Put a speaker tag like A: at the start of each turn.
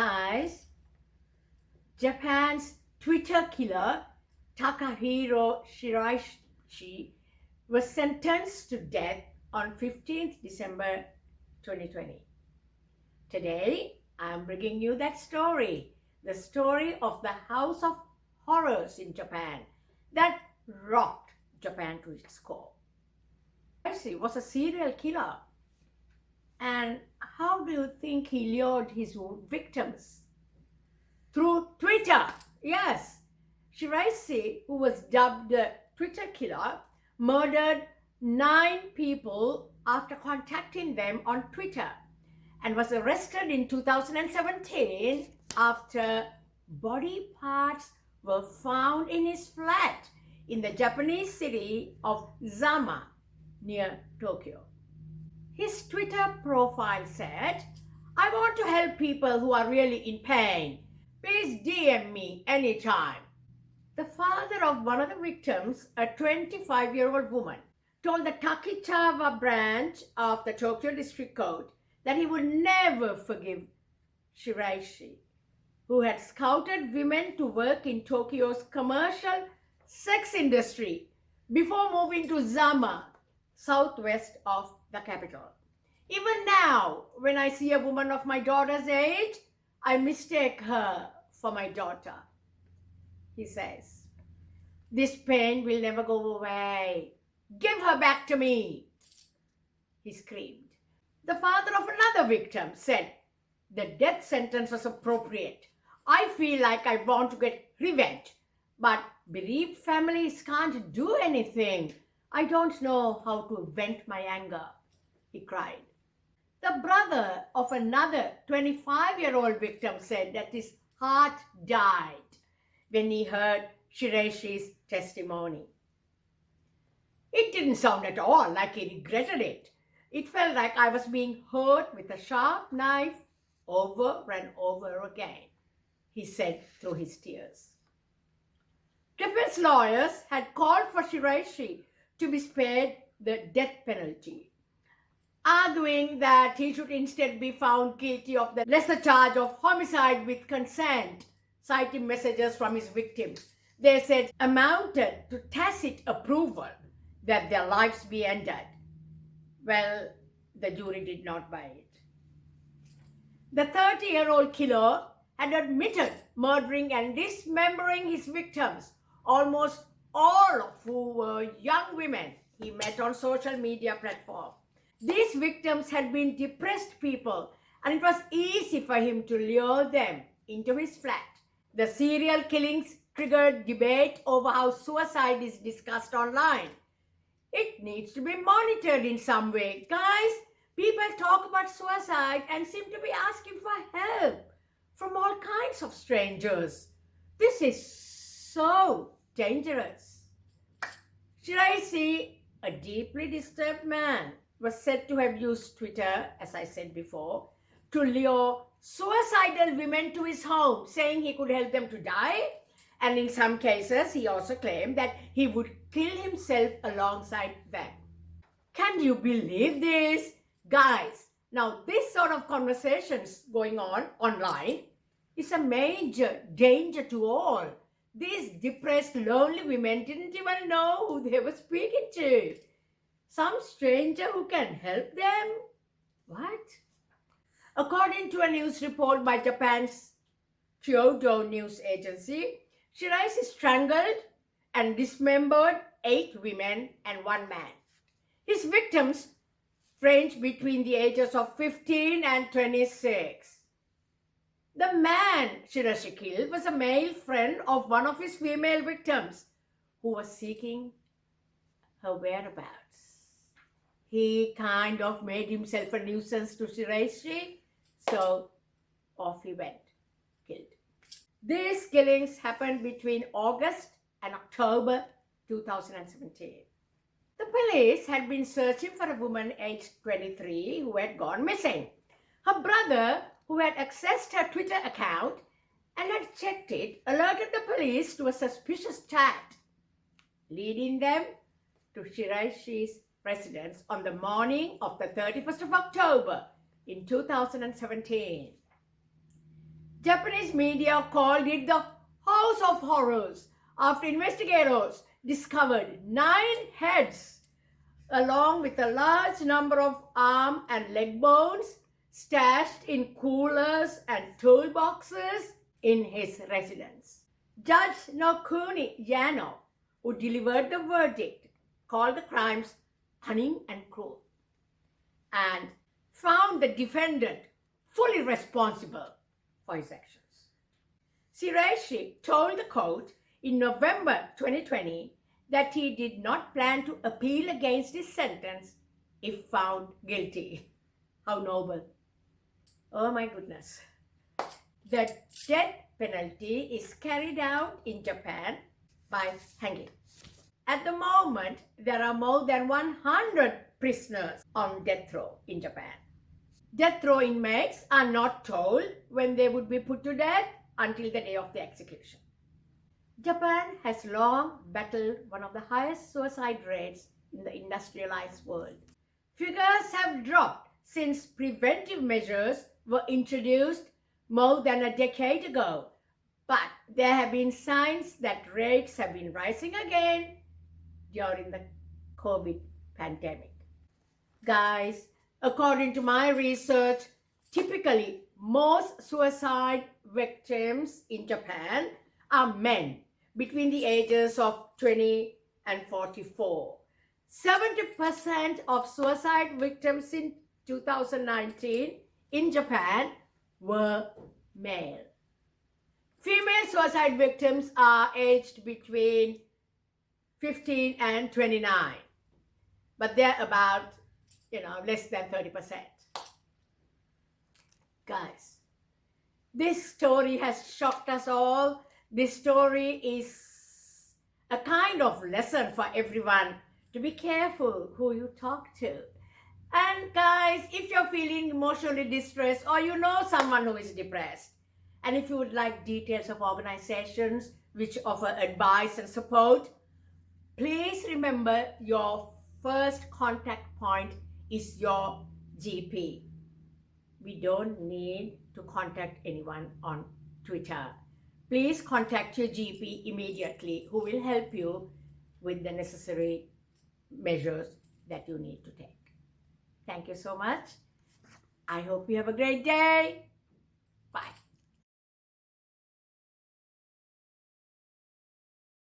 A: Guys, Japan's Twitter killer Takahiro Shiraishi was sentenced to death on 15th December 2020. Today, I'm bringing you that story, the story of the House of Horrors in Japan that rocked Japan to its core. Shiraishi was a serial killer. And how do you think he lured his victims? Through Twitter. Yes, Shiraishi, who was dubbed the Twitter killer, murdered 9 people after contacting them on Twitter and was arrested in 2017 after body parts were found in his flat in the Japanese city of Zama near Tokyo. His Twitter profile said, "I want to help people who are really in pain. Please DM me anytime." The father of one of the victims, a 25-year-old woman, told the Takahiro branch of the Tokyo District Court that he would never forgive Shiraishi, who had scouted women to work in Tokyo's commercial sex industry before moving to Zama, southwest of the capital. Even now, when I see a woman of my daughter's age, I mistake her for my daughter. He says, "This pain will never go away. Give her back to me," he screamed. The father of another victim said, "The death sentence was appropriate. I feel like I want to get revenge, but bereaved families can't do anything. I don't know how to vent my anger," he cried. The brother of another 25-year-old victim said that his heart died when he heard Shiraishi's testimony. "It didn't sound at all like he regretted it. It felt like I was being hurt with a sharp knife over and over again," he said through his tears. Defense lawyers had called for Shiraishi to be spared the death penalty, arguing that he should instead be found guilty of the lesser charge of homicide with consent, citing messages from his victims they said amounted to tacit approval that their lives be ended. Well, the jury did not buy it. The 30-year-old killer had admitted murdering and dismembering his victims, almost all of who were young women he met on social media platforms. These victims had been depressed people, and it was easy for him to lure them into his flat. The serial killings triggered debate over how suicide is discussed online. It needs to be monitored in some way. Guys, people talk about suicide and seem to be asking for help from all kinds of strangers. This is so dangerous. Shiraishi, a deeply disturbed man, was said to have used Twitter, as I said before, to lure suicidal women to his home, saying he could help them to die. And in some cases, he also claimed that he would kill himself alongside them. Can you believe this? Guys, now this sort of conversations going on online is a major danger to all. These depressed, lonely women didn't even know who they were speaking to. Some stranger who can help them? What? According to a news report by Japan's Kyodo news agency, Shiraishi strangled and dismembered 8 women and 1 man. His victims ranged between the ages of 15 and 26. The man Shiraishi killed was a male friend of one of his female victims who was seeking her whereabouts. He kind of made himself a nuisance to Shiraishi, so off he went, killed. These killings happened between August and October 2017. The police had been searching for a woman aged 23 who had gone missing. Her brother, who had accessed her Twitter account and had checked it, alerted the police to a suspicious chat, leading them to Shiraishi's residence on the morning of the 31st of October in 2017. Japanese media called it the House of Horrors after investigators discovered 9 heads along with a large number of arm and leg bones stashed in coolers and toolboxes in his residence. Judge Nokuni Yano, who delivered the verdict, called the crimes cunning and cruel and found the defendant fully responsible for his actions. Shiraishi told the court in November 2020 that he did not plan to appeal against his sentence if found guilty. How noble. Oh my goodness. The death penalty is carried out in Japan by hanging. At the moment, there are more than 100 prisoners on death row in Japan. Death row inmates are not told when they would be put to death until the day of the execution. Japan has long battled one of the highest suicide rates in the industrialized world. Figures have dropped since preventive measures were introduced more than a decade ago, but there have been signs that rates have been rising again during the COVID pandemic. Guys, according to my research, typically most suicide victims in Japan are men between the ages of 20 and 44. 70% of suicide victims in 2019 in Japan were male. Female suicide victims are aged between 15 and 29, but they're about, less than 30%. Guys, this story has shocked us all. This story is a kind of lesson for everyone to be careful who you talk to. And guys, if you're feeling emotionally distressed or you know someone who is depressed, and if you would like details of organizations which offer advice and support, please remember your first contact point is your GP. We don't need to contact anyone on Twitter. Please contact your GP immediately, who will help you with the necessary measures that you need to take. Thank you so much. I hope you have a great day. Bye.